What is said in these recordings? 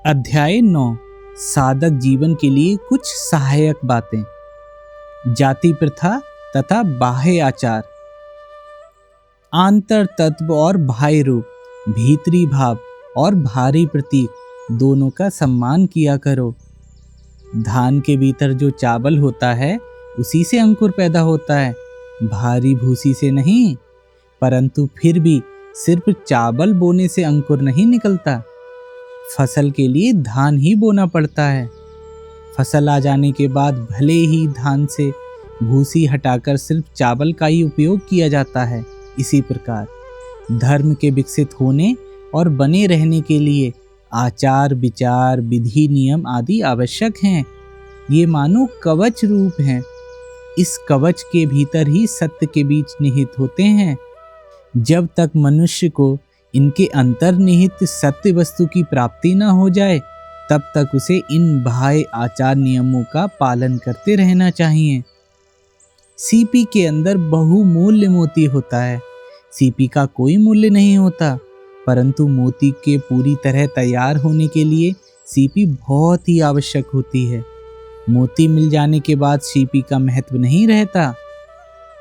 अध्याय 9 साधक जीवन के लिए कुछ सहायक बातें। जाति प्रथा तथा बाह्य आचार। आंतर तत्व और बाह्य रूप, भीतरी भाव और भारी प्रतीक दोनों का सम्मान किया करो। धान के भीतर जो चावल होता है उसी से अंकुर पैदा होता है, भारी भूसी से नहीं। परंतु फिर भी सिर्फ चावल बोने से अंकुर नहीं निकलता। फसल के लिए धान ही बोना पड़ता है। फसल आ जाने के बाद भले ही धान से भूसी हटाकर सिर्फ चावल का ही उपयोग किया जाता है। इसी प्रकार धर्म के विकसित होने और बने रहने के लिए आचार विचार विधि नियम आदि आवश्यक हैं। ये मानो कवच रूप हैं। इस कवच के भीतर ही सत्य के बीज निहित होते हैं। जब तक मनुष्य को इनके अंतर्निहित सत्य वस्तु की प्राप्ति न हो जाए तब तक उसे इन बाह्य आचार नियमों का पालन करते रहना चाहिए। सीपी के अंदर बहुमूल्य मोती होता है। सीपी का कोई मूल्य नहीं होता, परंतु मोती के पूरी तरह तैयार होने के लिए सीपी बहुत ही आवश्यक होती है। मोती मिल जाने के बाद सीपी का महत्व नहीं रहता।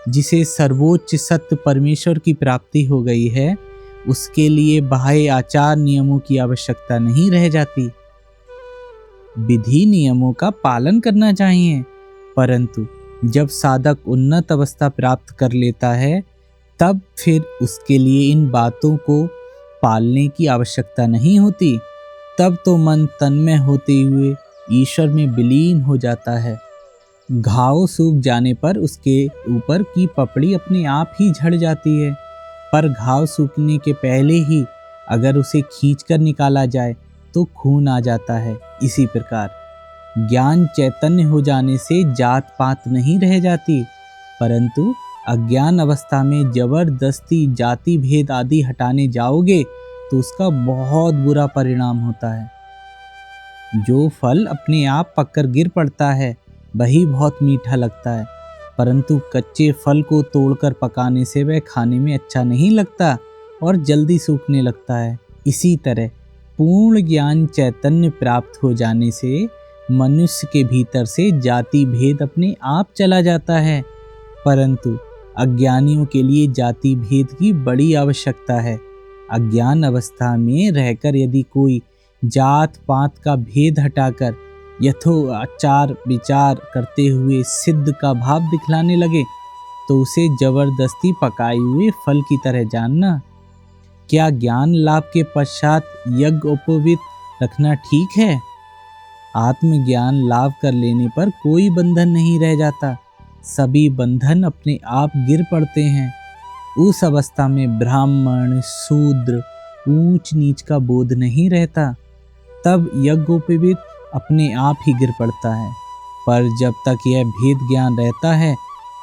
जिसे सर्वोच्च सत्य परमेश्वर की प्राप्ति हो गई है उसके लिए बाह्य आचार नियमों की आवश्यकता नहीं रह जाती। विधि नियमों का पालन करना चाहिए, परंतु जब साधक उन्नत अवस्था प्राप्त कर लेता है तब फिर उसके लिए इन बातों को पालने की आवश्यकता नहीं होती। तब तो मन तन्मय होते हुए ईश्वर में विलीन हो जाता है। घाव सूख जाने पर उसके ऊपर की पपड़ी अपने आप ही झड़ जाती है, पर घाव सूखने के पहले ही अगर उसे खींचकर निकाला जाए तो खून आ जाता है। इसी प्रकार ज्ञान चैतन्य हो जाने से जात पात नहीं रह जाती, परंतु अज्ञान अवस्था में जबरदस्ती जाति भेद आदि हटाने जाओगे तो उसका बहुत बुरा परिणाम होता है। जो फल अपने आप पककर गिर पड़ता है वही बहुत मीठा लगता है, परंतु कच्चे फल को तोड़कर पकाने से वह खाने में अच्छा नहीं लगता और जल्दी सूखने लगता है। इसी तरह पूर्ण ज्ञान चैतन्य प्राप्त हो जाने से मनुष्य के भीतर से जाति भेद अपने आप चला जाता है, परंतु अज्ञानियों के लिए जाति भेद की बड़ी आवश्यकता है। अज्ञान अवस्था में रहकर यदि कोई जात पात का भेद हटाकर यथोआचार विचार करते हुए सिद्ध का भाव दिखलाने लगे तो उसे जबरदस्ती पकाए हुए फल की तरह जानना। क्या ज्ञान लाभ के पश्चात यज्ञ उपवीत रखना ठीक है? आत्मज्ञान लाभ कर लेने पर कोई बंधन नहीं रह जाता, सभी बंधन अपने आप गिर पड़ते हैं। उस अवस्था में ब्राह्मण शूद्र ऊंच नीच का बोध नहीं रहता, तब यज्ञोपवीत अपने आप ही गिर पड़ता है। पर जब तक यह भेद ज्ञान रहता है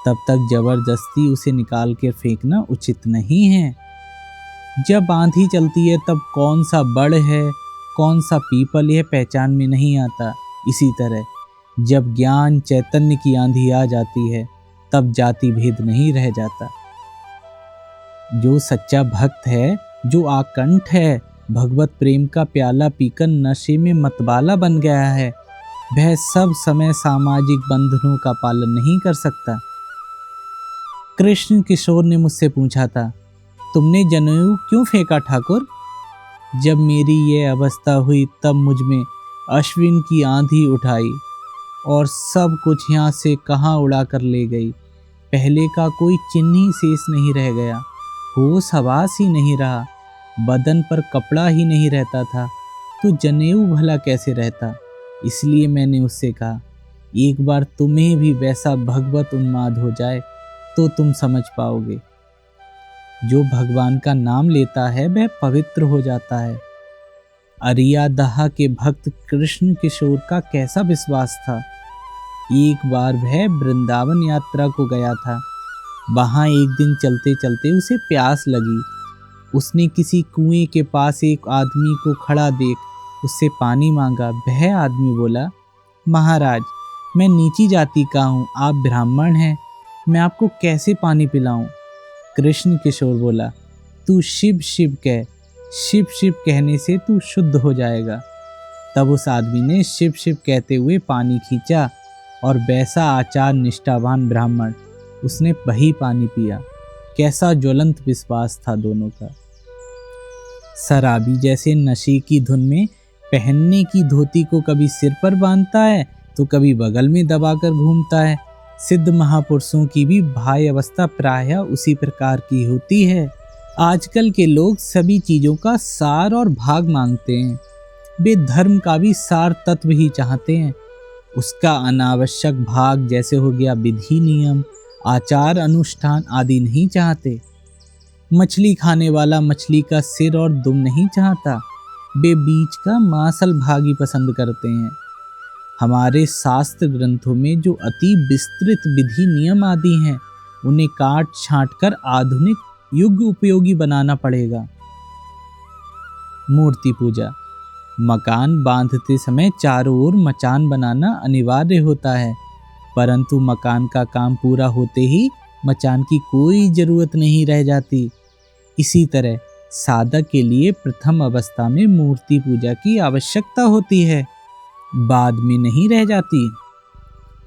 तब तक जबरदस्ती उसे निकाल कर फेंकना उचित नहीं है। जब आंधी चलती है तब कौन सा बड़ है कौन सा पीपल यह पहचान में नहीं आता। इसी तरह जब ज्ञान चैतन्य की आंधी आ जाती है तब जाति भेद नहीं रह जाता। जो सच्चा भक्त है, जो आकंठ है, भगवत प्रेम का प्याला पीकर नशे में मतवाला बन गया है, वह सब समय सामाजिक बंधनों का पालन नहीं कर सकता। कृष्ण किशोर ने मुझसे पूछा था, तुमने जनेऊ क्यों फेंका ठाकुर? जब मेरी ये अवस्था हुई तब मुझ में अश्विन की आंधी उठाई और सब कुछ यहाँ से कहाँ उड़ा कर ले गई। पहले का कोई चिन्ह ही शेष नहीं रह गया, होश हवास ही नहीं रहा, बदन पर कपड़ा ही नहीं रहता था, तो जनेऊ भला कैसे रहता? इसलिए मैंने उससे कहा, एक बार तुम्हें भी वैसा भगवत उन्माद हो जाए तो तुम समझ पाओगे। जो भगवान का नाम लेता है वह पवित्र हो जाता है। अरियादहा के भक्त कृष्ण किशोर का कैसा विश्वास था। एक बार वह वृंदावन यात्रा को गया था। वहां एक दिन चलते चलते उसे प्यास लगी। उसने किसी कुएं के पास एक आदमी को खड़ा देख उससे पानी मांगा। वह आदमी बोला, महाराज, मैं नीची जाति का हूँ, आप ब्राह्मण हैं, मैं आपको कैसे पानी पिलाऊं? कृष्ण किशोर बोला, तू शिव शिव कह, शिव शिव कहने से तू शुद्ध हो जाएगा। तब उस आदमी ने शिव शिव कहते हुए पानी खींचा और वैसा आचार निष्ठावान ब्राह्मण, उसने वही पानी पिया। कैसा ज्वलंत विश्वास था दोनों का। शराबी जैसे नशे की धुन में पहनने की धोती को कभी सिर पर बांधता है तो कभी बगल में दबाकर घूमता है। सिद्ध महापुरुषों की भी बाह्य अवस्था प्रायः उसी प्रकार की होती है। आजकल के लोग सभी चीजों का सार और भाग मांगते हैं। वे धर्म का भी सार तत्व ही चाहते हैं, उसका अनावश्यक भाग जैसे हो गया विधि नियम, आचार अनुष्ठान आदि नहीं चाहते। मछली खाने वाला मछली का सिर और दुम नहीं चाहता, वे बीच का मांसल भाग ही पसंद करते हैं। हमारे शास्त्र ग्रंथों में जो अति विस्तृत विधि नियम आदि हैं, उन्हें काट छांट कर आधुनिक युग उपयोगी बनाना पड़ेगा। मूर्ति पूजा। मकान बांधते समय चारों ओर मचान बनाना अनिवार्य होता है, परंतु मकान का काम पूरा होते ही मचान की कोई जरूरत नहीं रह जाती। इसी तरह साधक के लिए प्रथम अवस्था में मूर्ति पूजा की आवश्यकता होती है, बाद में नहीं रह जाती।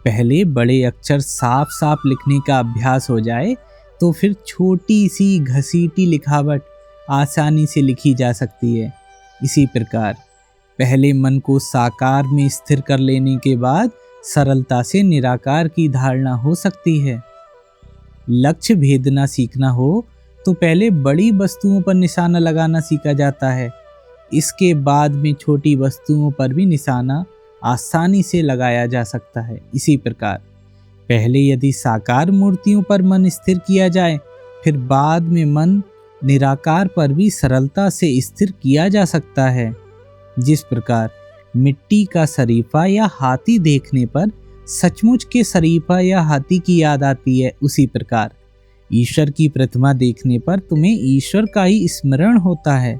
पहले बड़े अक्षर साफ साफ लिखने का अभ्यास हो जाए तो फिर छोटी सी घसीटी लिखावट आसानी से लिखी जा सकती है। इसी प्रकार पहले मन को साकार में स्थिर कर लेने के बाद सरलता से निराकार की धारणा हो सकती है। लक्ष्य भेदना सीखना हो तो पहले बड़ी वस्तुओं पर निशाना लगाना सीखा जाता है, इसके बाद में छोटी वस्तुओं पर भी निशाना आसानी से लगाया जा सकता है। इसी प्रकार पहले यदि साकार मूर्तियों पर मन स्थिर किया जाए, फिर बाद में मन निराकार पर भी सरलता से स्थिर किया जा सकता है। जिस प्रकार मिट्टी का शरीफा या हाथी देखने पर सचमुच के शरीफा या हाथी की याद आती है, उसी प्रकार ईश्वर की प्रतिमा देखने पर तुम्हें ईश्वर का ही स्मरण होता है।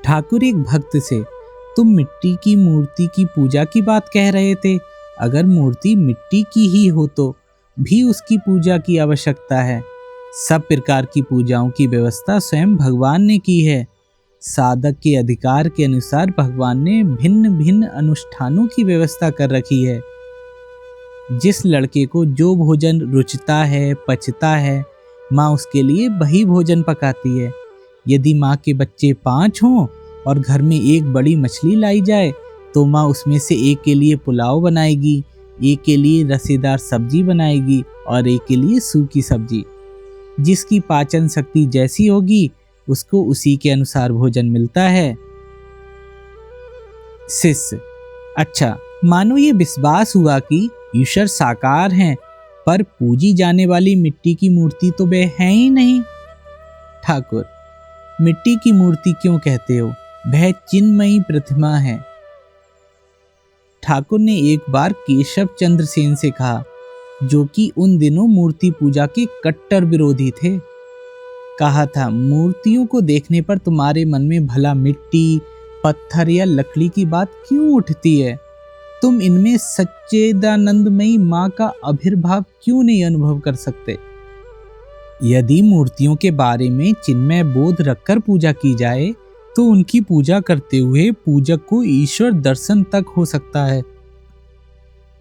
ठाकुर एक भक्त से, तुम मिट्टी की मूर्ति की पूजा की बात कह रहे थे, अगर मूर्ति मिट्टी की ही हो तो भी उसकी पूजा की आवश्यकता है। सब प्रकार की पूजाओं की व्यवस्था स्वयं भगवान ने की है। साधक के अधिकार के अनुसार भगवान ने भिन्न भिन्न अनुष्ठानों की व्यवस्था कर रखी है। जिस लड़के को जो भोजन रुचता है, पचता है, माँ उसके लिए वही भोजन पकाती है। यदि माँ के बच्चे 5 हों और घर में एक बड़ी मछली लाई जाए तो माँ उसमें से एक के लिए पुलाव बनाएगी, एक के लिए रसेदार सब्जी बनाएगी और एक के लिए सूखी सब्जी। जिसकी पाचन शक्ति जैसी होगी उसको उसी के अनुसार भोजन मिलता है। शिष्य, अच्छा, मानो ये विश्वास हुआ कि ईश्वर साकार हैं, पर पूजी जाने वाली मिट्टी की मूर्ति तो वे है ही नहीं। ठाकुर, मिट्टी की मूर्ति क्यों कहते हो? वह चिन्मयी प्रतिमा है। ठाकुर ने एक बार केशव चंद्र सेन से कहा, जो कि उन दिनों मूर्ति पूजा के कट्टर विरोधी थे। कहा था, मूर्तियों को देखने पर तुम्हारे मन में भला मिट्टी, पत्थर या लकड़ी की बात क्यों उठती है? तुम इनमें सच्चिदानंदमयी माँ का आविर्भाव क्यों नहीं अनुभव कर सकते? यदि मूर्तियों के बारे में चिन्मय बोध रखकर पूजा की जाए तो उनकी पूजा करते हुए पूजक को ईश्वर दर्शन तक हो सकता है,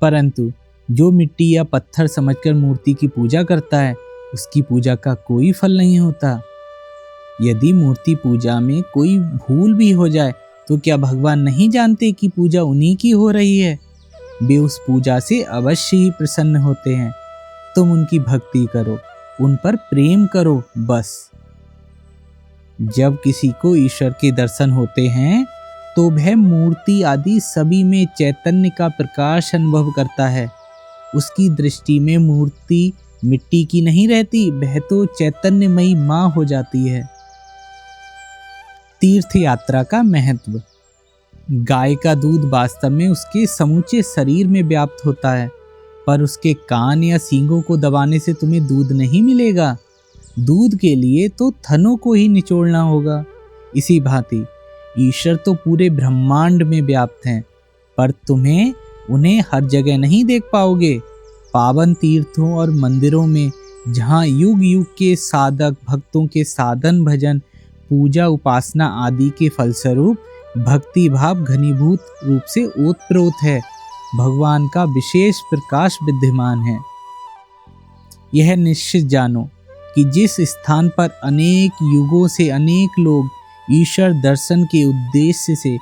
परंतु जो मिट्टी या पत्थर समझकर मूर्ति की पूजा करता है उसकी पूजा का कोई फल नहीं होता। यदि मूर्ति पूजा में कोई भूल भी हो जाए तो क्या भगवान नहीं जानते कि पूजा उन्हीं की हो रही है? वे उस पूजा से अवश्य ही प्रसन्न होते हैं। तुम उनकी भक्ति करो, उन पर प्रेम करो, बस। जब किसी को ईश्वर के दर्शन होते हैं तो वह मूर्ति आदि सभी में चैतन्य का प्रकाश अनुभव करता है। उसकी दृष्टि में मूर्ति मिट्टी की नहीं रहती, वह तो चैतन्यमयी माँ हो जाती है। तीर्थ यात्रा का महत्व। गाय का दूध वास्तव में उसके समूचे शरीर में व्याप्त होता है, पर उसके कान या सींगों को दबाने से तुम्हें दूध नहीं मिलेगा। दूध के लिए तो थनों को ही निचोड़ना होगा। इसी भांति ईश्वर तो पूरे ब्रह्मांड में व्याप्त हैं, पर तुम्हें उन्हें हर जगह नहीं देख पाओगे। पावन तीर्थों और मंदिरों में जहाँ युग युग के साधक भक्तों के साधन भजन, पूजा, उपासना आदि के फलस्वरूप भक्ति भाव घनीभूत रूप से ओतप्रोत है। भगवान का विशेष प्रकाश विद्यमान है। यह निश्चित जानो कि जिस स्थान पर अनेक युगों से अनेक लोग ईश्वर दर्शन के उद्देश्य से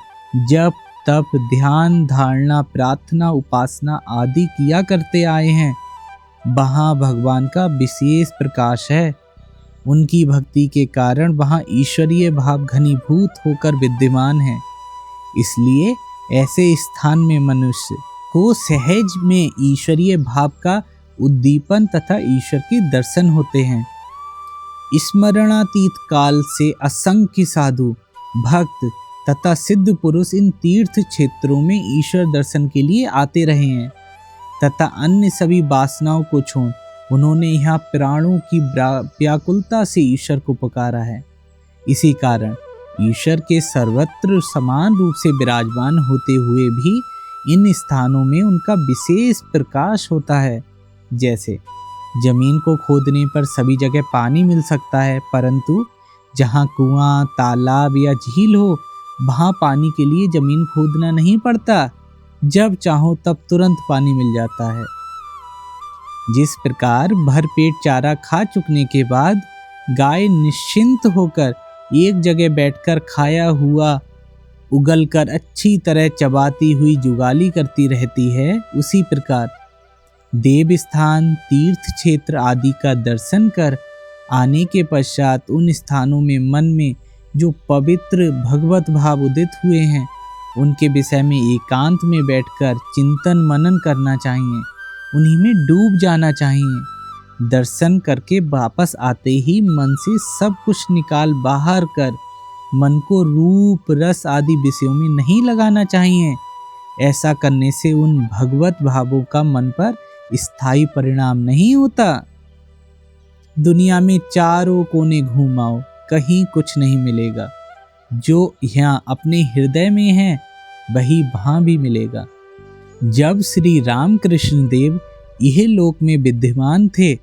जप तप ध्यान धारणा प्रार्थना उपासना आदि किया करते आए हैं, वहाँ भगवान का विशेष प्रकाश है। उनकी भक्ति के कारण वहाँ ईश्वरीय भाव घनीभूत होकर विद्यमान है। इसलिए ऐसे स्थान में मनुष्य को सहज में ईश्वरीय भाव का उद्दीपन तथा ईश्वर के दर्शन होते हैं। स्मरणातीत काल से असंख्य साधु भक्त तथा सिद्ध पुरुष इन तीर्थ क्षेत्रों में ईश्वर दर्शन के लिए आते रहे हैं तथा अन्य सभी वासनाओं को छोड़ उन्होंने यहाँ प्राणों की व्याकुलता से ईश्वर को पुकारा है। इसी कारण ईश्वर के सर्वत्र समान रूप से विराजमान होते हुए भी इन स्थानों में उनका विशेष प्रकाश होता है। जैसे जमीन को खोदने पर सभी जगह पानी मिल सकता है, परंतु जहाँ कुआं तालाब या झील हो वहाँ पानी के लिए जमीन खोदना नहीं पड़ता, जब चाहो तब तुरंत पानी मिल जाता है। जिस प्रकार भरपेट चारा खा चुकने के बाद गाय निश्चिंत होकर एक जगह बैठकर खाया हुआ उगलकर अच्छी तरह चबाती हुई जुगाली करती रहती है, उसी प्रकार देव स्थान तीर्थ क्षेत्र आदि का दर्शन कर आने के पश्चात उन स्थानों में मन में जो पवित्र भगवत भाव उदित हुए हैं उनके विषय में एकांत में बैठकर चिंतन मनन करना चाहिए, उन्हीं में डूब जाना चाहिए। दर्शन करके वापस आते ही मन से सब कुछ निकाल बाहर कर मन को रूप रस आदि विषयों में नहीं लगाना चाहिए। ऐसा करने से उन भगवत भावों का मन पर स्थायी परिणाम नहीं होता। दुनिया में चारों कोने घूमाओ, कहीं कुछ नहीं मिलेगा। जो यहाँ अपने हृदय में है वही वहाँ भी मिलेगा। जब श्री रामकृष्ण देव यह लोक में विद्यमान थे,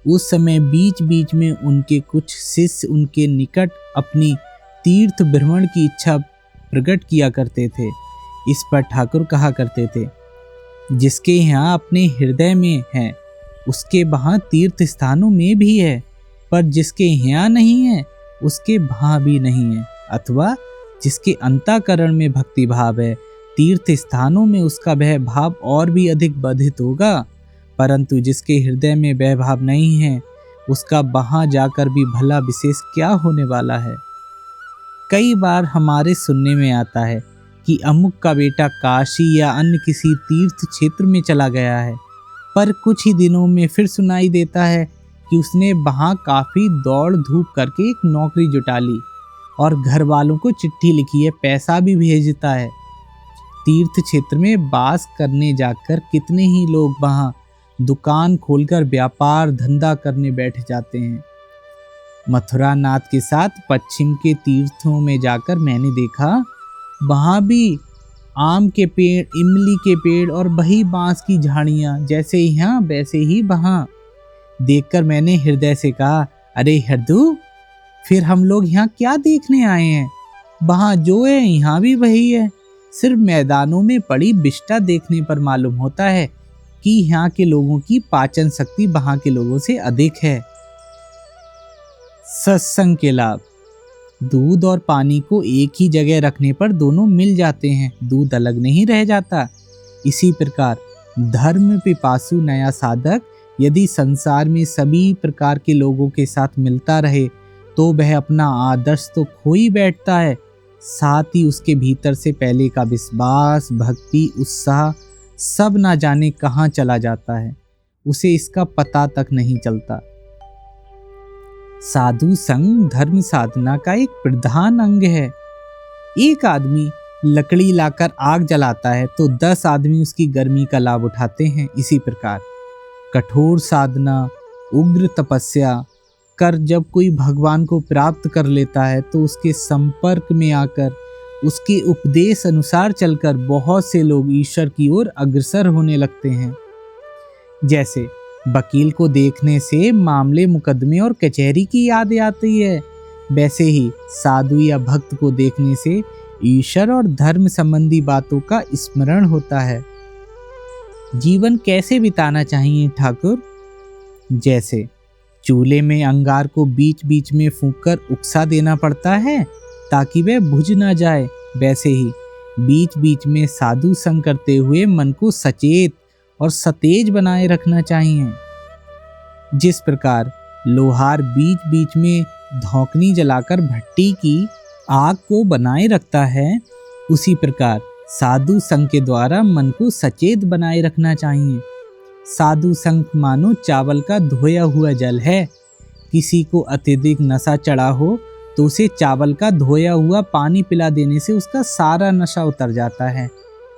उस समय बीच बीच में उनके कुछ शिष्य उनके निकट अपनी तीर्थ भ्रमण की इच्छा प्रकट किया करते थे। इस पर ठाकुर कहा करते थे, जिसके यहाँ अपने हृदय में है उसके वहाँ तीर्थ स्थानों में भी है, पर जिसके यहाँ नहीं है उसके वहाँ भी नहीं है। अथवा जिसके अंतःकरण में भक्ति भाव है, तीर्थ स्थानों में उसका वह भाव और भी अधिक बाधित होगा, परंतु जिसके हृदय में वह भाव नहीं है उसका वहाँ जाकर भी भला विशेष क्या होने वाला है। कई बार हमारे सुनने में आता है कि अमुक का बेटा काशी या अन्य किसी तीर्थ क्षेत्र में चला गया है, पर कुछ ही दिनों में फिर सुनाई देता है कि उसने वहाँ काफ़ी दौड़ धूप करके एक नौकरी जुटा ली और घर वालों को चिट्ठी लिखी है, पैसा भी भेजता है। तीर्थ क्षेत्र में वास करने जाकर कितने ही लोग वहाँ दुकान खोलकर व्यापार धंधा करने बैठ जाते हैं। मथुरा नाथ के साथ पश्चिम के तीर्थों में जाकर मैंने देखा, वहाँ भी आम के पेड़, इमली के पेड़ और वही बांस की झाड़ियाँ, जैसे यहाँ वैसे ही वहाँ। देखकर मैंने हृदय से कहा, अरे हरदू, फिर हम लोग यहाँ क्या देखने आए हैं? वहाँ जो है यहाँ भी वही है। सिर्फ मैदानों में पड़ी विष्ठा देखने पर मालूम होता है कि यहाँ के लोगों की पाचन शक्ति वहाँ के लोगों से अधिक है। सत्संग के लाभ। दूध और पानी को एक ही जगह रखने पर दोनों मिल जाते हैं, दूध अलग नहीं रह जाता। इसी प्रकार धर्म पिपासु नया साधक यदि संसार में सभी प्रकार के लोगों के साथ मिलता रहे तो वह अपना आदर्श तो खो ही बैठता है, साथ ही उसके भीतर से पहले का विश्वास भक्ति उत्साह सब ना जाने कहाँ चला जाता है, उसे इसका पता तक नहीं चलता। साधु संग धर्म साधना का एक प्रधान अंग है। एक आदमी लकड़ी लाकर आग जलाता है तो 10 आदमी उसकी गर्मी का लाभ उठाते हैं। इसी प्रकार कठोर साधना उग्र तपस्या कर जब कोई भगवान को प्राप्त कर लेता है तो उसके संपर्क में आकर उसके उपदेश अनुसार चलकर बहुत से लोग ईश्वर की ओर अग्रसर होने लगते हैं। जैसे वकील को देखने से मामले मुकदमे और कचहरी की याद आती है, वैसे ही साधु या भक्त को देखने से ईश्वर और धर्म संबंधी बातों का स्मरण होता है। जीवन कैसे बिताना चाहिए ठाकुर? जैसे चूल्हे में अंगार को बीच बीच में फूंककर उकसा देना पड़ता है ताकि वह बुझ ना जाए, वैसे ही बीच बीच में साधु संग करते हुए मन को सचेत और सतेज बनाए रखना चाहिए। जिस प्रकार लोहार बीच बीच में धौंकनी जलाकर भट्टी की आग को बनाए रखता है, उसी प्रकार साधु संग के द्वारा मन को सचेत बनाए रखना चाहिए। साधु संग मानो चावल का धोया हुआ जल है। किसी को अत्यधिक नशा चढ़ा हो तो उसे चावल का धोया हुआ पानी पिला देने से उसका सारा नशा उतर जाता है।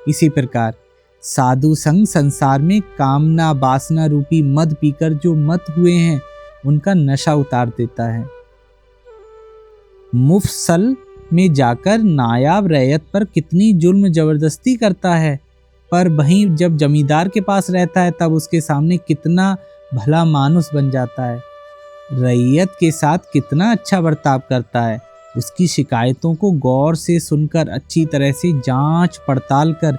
इसी प्रकार साधु संग संसार में कामना वासना रूपी मद पीकर जो मत हुए हैं उनका नशा उतार देता है। मुफस्सल में जाकर नायाब रैयत पर कितनी जुल्म जबरदस्ती करता है, पर वहीं जब जमींदार के पास रहता है तब उसके सामने कितना भला मानुस बन जाता है। रैयत के साथ कितना अच्छा बर्ताव करता है। उसकी शिकायतों को गौर से सुनकर अच्छी तरह से जांच पड़ताल कर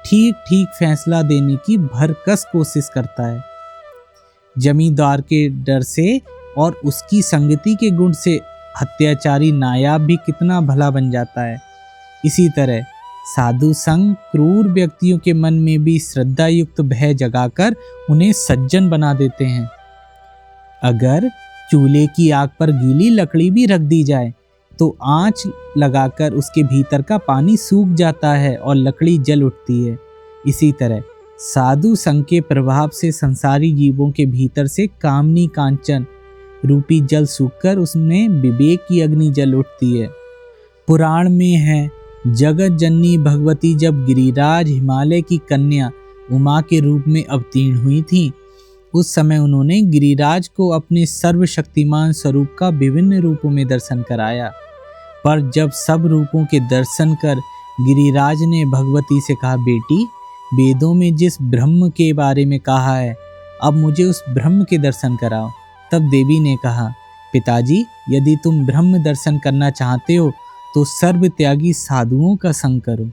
ठीक ठीक फैसला देने की भरकस कोशिश करता है। जमींदार के डर से और उसकी संगति के गुण से अत्याचारी नायाब भी कितना भला बन जाता है। इसी तरह साधु संग क्रूर व्यक्तियों के मन में भी श्रद्धा युक्त भय जगाकर उन्हें सज्जन बना देते हैं। अगर चूल्हे की आग पर गीली लकड़ी भी रख दी जाए तो आंच लगाकर उसके भीतर का पानी सूख जाता है और लकड़ी जल उठती है। इसी तरह साधु संग के प्रभाव से संसारी जीवों के भीतर से कामनी कांचन रूपी जल सूखकर उसमें विवेक की अग्नि जल उठती है। पुराण में है, जगत जननी भगवती जब गिरिराज हिमालय की कन्या उमा के रूप में अवतीर्ण हुई थी, उस समय उन्होंने गिरिराज को अपने सर्वशक्तिमान स्वरूप का विभिन्न रूपों में दर्शन कराया। पर जब सब रूपों के दर्शन कर गिरिराज ने भगवती से कहा, बेटी, वेदों में जिस ब्रह्म के बारे में कहा है, अब मुझे उस ब्रह्म के दर्शन कराओ। तब देवी ने कहा, पिताजी, यदि तुम ब्रह्म दर्शन करना चाहते हो तो सर्व त्यागी साधुओं का संग करो।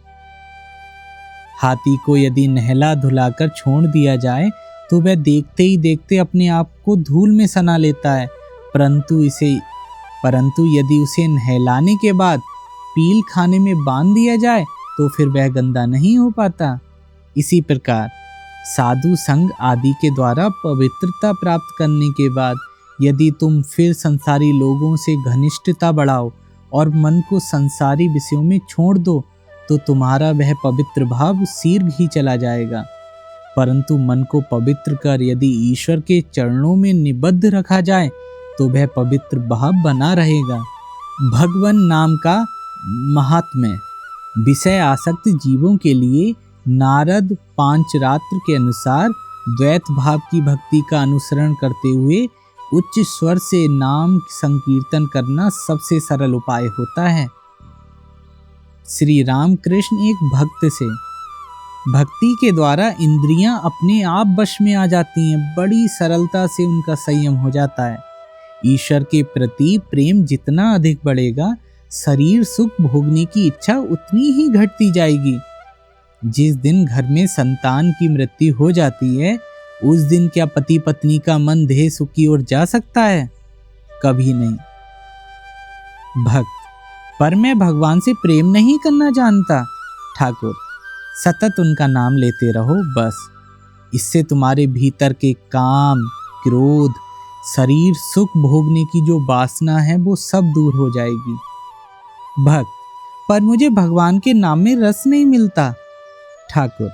हाथी को यदि नहला धुलाकर छोड़ दिया जाए तो वह देखते ही देखते अपने आप को धूल में सना लेता है, परंतु यदि उसे नहलाने के बाद पील खाने में बांध दिया जाए तो फिर वह गंदा नहीं हो पाता। इसी प्रकार साधु संग आदि के द्वारा पवित्रता प्राप्त करने के बाद यदि तुम फिर संसारी लोगों से घनिष्ठता बढ़ाओ और मन को संसारी विषयों में छोड़ दो तो तुम्हारा वह पवित्र भाव शीघ्र ही चला जाएगा। परंतु मन को पवित्र कर यदि ईश्वर के चरणों में निबद्ध रखा जाए तो वह पवित्र भाव बना रहेगा। भगवान नाम का महात्म्य विषय आसक्त जीवों के लिए नारद पांचरात्र के अनुसार द्वैत भाव की भक्ति का अनुसरण करते हुए उच्च स्वर से नाम संकीर्तन करना सबसे सरल उपाय होता है। श्री रामकृष्ण एक भक्त से भक्ति के द्वारा इंद्रियां अपने आप वश में आ जाती हैं, बड़ी सरलता से उनका संयम हो जाता है। ईश्वर के प्रति प्रेम जितना अधिक बढ़ेगा, शरीर सुख भोगने की इच्छा उतनी ही घटती जाएगी। जिस दिन घर में संतान की मृत्यु हो जाती है, उस दिन क्या पति पत्नी का मन देह सुख की ओर जा सकता है? कभी नहीं। भक्त, पर मैं भगवान से प्रेम नहीं करना जानता। ठाकुर, सतत उनका नाम लेते रहो बस। इससे तुम्हारे भीतर के काम, क्रोध, शरीर सुख भोगने की जो वासना है वो सब दूर हो जाएगी। भक्त, पर मुझे भगवान के नाम में रस नहीं मिलता। ठाकुर,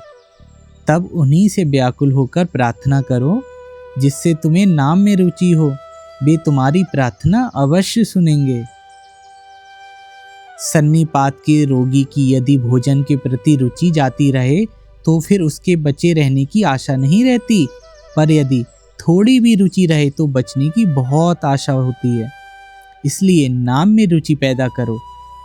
तब उन्हीं से व्याकुल होकर प्रार्थना करो जिससे तुम्हें नाम में रुचि हो, वे तुम्हारी प्रार्थना अवश्य सुनेंगे। सन्निपात के रोगी की यदि भोजन के प्रति रुचि जाती रहे तो फिर उसके बचे रहने की आशा नहीं रहती, पर यदि थोड़ी भी रुचि रहे तो बचने की बहुत आशा होती है। इसलिए नाम में रुचि पैदा करो,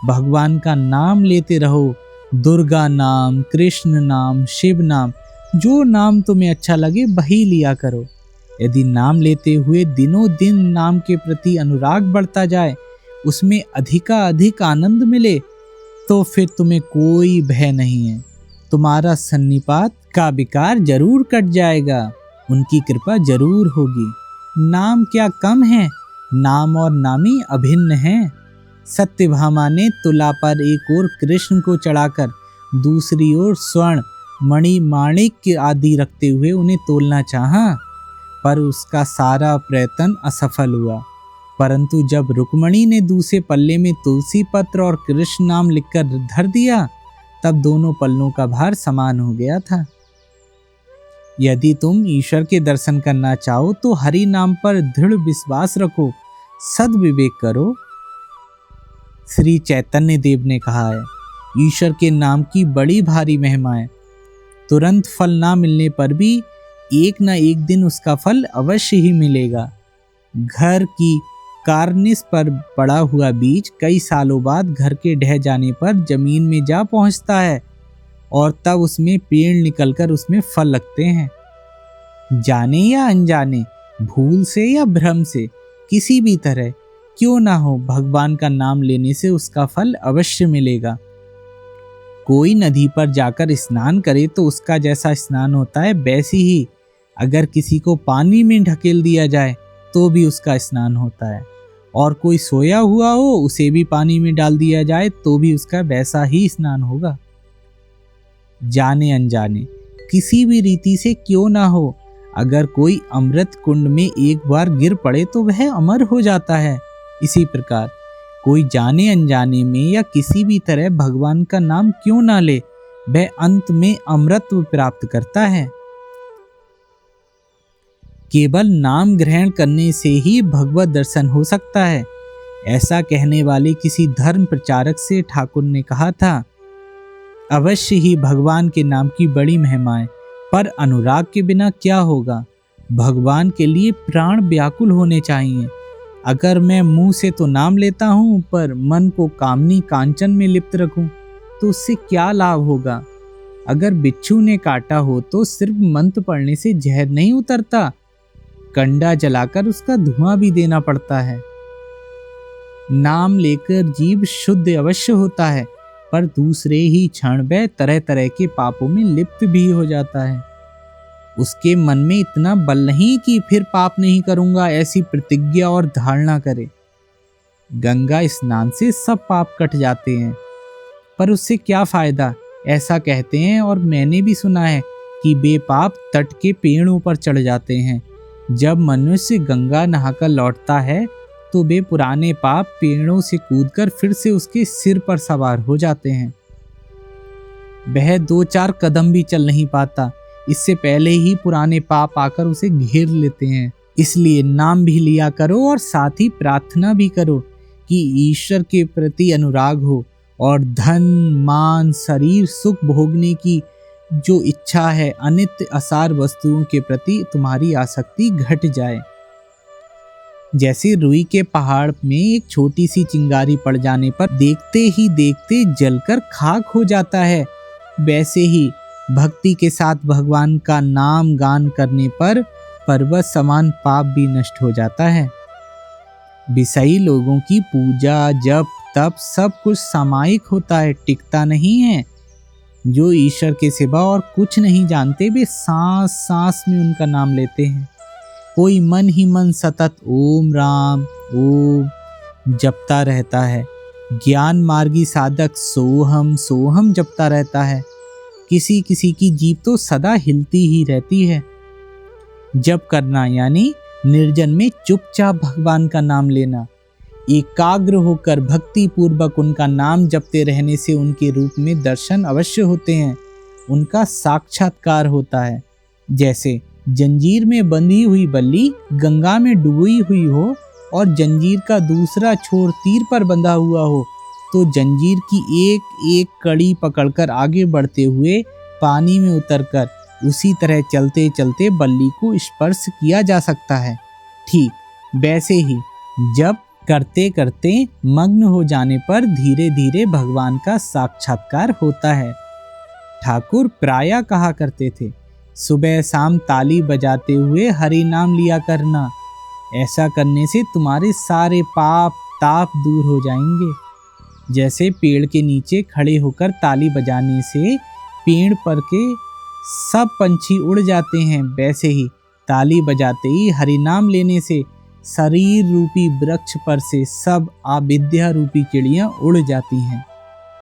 भगवान का नाम लेते रहो। दुर्गा नाम, कृष्ण नाम, शिव नाम, जो नाम तुम्हें अच्छा लगे वही लिया करो। यदि नाम लेते हुए दिनों दिन नाम के प्रति अनुराग बढ़ता जाए, उसमें अधिकाधिक आनंद मिले, तो फिर तुम्हें कोई भय नहीं है। तुम्हारा सन्निपात का विकार जरूर कट जाएगा, उनकी कृपा जरूर होगी। नाम क्या कम है, नाम और नामी अभिन्न हैं। सत्यभामा ने तुला पर एक ओर कृष्ण को चढ़ाकर दूसरी ओर स्वर्ण मणि माणिक्य आदि रखते हुए उन्हें तोलना चाहा, पर उसका सारा प्रयत्न असफल हुआ। परंतु जब रुक्मणी ने दूसरे पल्ले में तुलसी पत्र और कृष्ण नाम लिखकर धर दिया, तब दोनों पल्लों का भार समान हो गया था। यदि तुम ईश्वर के दर्शन करना चाहो तो हरि नाम पर दृढ़ विश्वास रखो, सद्विवेक करो। श्री चैतन्य देव ने कहा है, ईश्वर के नाम की बड़ी भारी महिमा है। तुरंत फल ना मिलने पर भी एक न एक दिन उसका फल अवश्य ही मिलेगा। घर की कार्निस पर पड़ा हुआ बीज कई सालों बाद घर के ढह जाने पर जमीन में जा पहुंचता है और तब उसमें पेड़ निकलकर उसमें फल लगते हैं। जाने या अनजाने, भूल से या भ्रम से, किसी भी तरह क्यों ना हो, भगवान का नाम लेने से उसका फल अवश्य मिलेगा। कोई नदी पर जाकर स्नान करे तो उसका जैसा स्नान होता है, वैसी ही अगर किसी को पानी में ढकेल दिया जाए तो भी उसका स्नान होता है। और कोई सोया हुआ हो, उसे भी पानी में डाल दिया जाए तो भी उसका वैसा ही स्नान होगा। जाने अनजाने, किसी भी रीति से क्यों ना हो, अगर कोई अमृत कुंड में एक बार गिर पड़े तो वह अमर हो जाता है। इसी प्रकार कोई जाने अनजाने में या किसी भी तरह भगवान का नाम क्यों ना ले, वह अंत में अमृतत्व प्राप्त करता है। केवल नाम ग्रहण करने से ही भगवत दर्शन हो सकता है, ऐसा कहने वाले किसी धर्म प्रचारक से ठाकुर ने कहा था। अवश्य ही भगवान के नाम की बड़ी महिमा है, पर अनुराग के बिना क्या होगा। भगवान के लिए प्राण व्याकुल होने चाहिए। अगर मैं मुंह से तो नाम लेता हूँ, पर मन को कामनी कांचन में लिप्त रखूं तो उससे क्या लाभ होगा। अगर बिच्छू ने काटा हो तो सिर्फ मंत्र पढ़ने से जहर नहीं उतरता, कंडा जलाकर उसका धुआं भी देना पड़ता है। नाम लेकर जीव शुद्ध अवश्य होता है, पर दूसरे ही क्षण वह तरह तरह के पापों में लिप्त भी हो जाता है। उसके मन में इतना बल नहीं कि फिर पाप नहीं करूंगा ऐसी प्रतिज्ञा और धारणा करे। गंगा स्नान से सब पाप कट जाते हैं, पर उससे क्या फायदा, ऐसा कहते हैं। और मैंने भी सुना है कि बेपाप तट के पेड़ों पर चढ़ जाते हैं। जब मनुष्य गंगा नहाकर लौटता है तो वे पुराने पाप पेड़ों से कूदकर फिर से उसके सिर पर सवार हो जाते हैं। वह 2-4 कदम भी चल नहीं पाता, इससे पहले ही पुराने पाप आकर उसे घेर लेते हैं। इसलिए नाम भी लिया करो और साथ ही प्रार्थना भी करो कि ईश्वर के प्रति अनुराग हो और धन मान शरीर सुख भोगने की जो इच्छा है, अनित्य असार वस्तुओं के प्रति तुम्हारी आसक्ति घट जाए। जैसे रुई के पहाड़ में एक छोटी सी चिंगारी पड़ जाने पर देखते ही देखते जलकर खाक हो जाता है, वैसे ही भक्ति के साथ भगवान का नाम गान करने पर पर्वत समान पाप भी नष्ट हो जाता है। विषयी लोगों की पूजा जप तप सब कुछ सामायिक होता है, टिकता नहीं है। जो ईश्वर के सिवा और कुछ नहीं जानते वे सांस सांस में उनका नाम लेते हैं। कोई मन ही मन सतत ओम राम ओम जपता रहता है। ज्ञान मार्गी साधक सोहम सोहम जपता रहता है। किसी किसी की जीभ तो सदा हिलती ही रहती है। जप करना यानी निर्जन में चुपचाप भगवान का नाम लेना। एकाग्र होकर भक्ति पूर्वक उनका नाम जपते रहने से उनके रूप में दर्शन अवश्य होते हैं, उनका साक्षात्कार होता है। जैसे जंजीर में बंधी हुई बल्ली गंगा में डूबी हुई हो और जंजीर का दूसरा छोर तीर पर बंधा हुआ हो, तो जंजीर की एक एक कड़ी पकड़कर आगे बढ़ते हुए पानी में उतरकर उसी तरह चलते चलते बल्ली को स्पर्श किया जा सकता है। ठीक वैसे ही जब करते करते मग्न हो जाने पर धीरे धीरे भगवान का साक्षात्कार होता है। ठाकुर प्रायः कहा करते थे, सुबह शाम ताली बजाते हुए हरि नाम लिया करना। ऐसा करने से तुम्हारे सारे पाप ताप दूर हो जाएंगे। जैसे पेड़ के नीचे खड़े होकर ताली बजाने से पेड़ पर के सब पंछी उड़ जाते हैं, वैसे ही ताली बजाते ही हरिनाम लेने से शरीर रूपी वृक्ष पर से सब अविद्या रूपी चिड़ियां उड़ जाती हैं।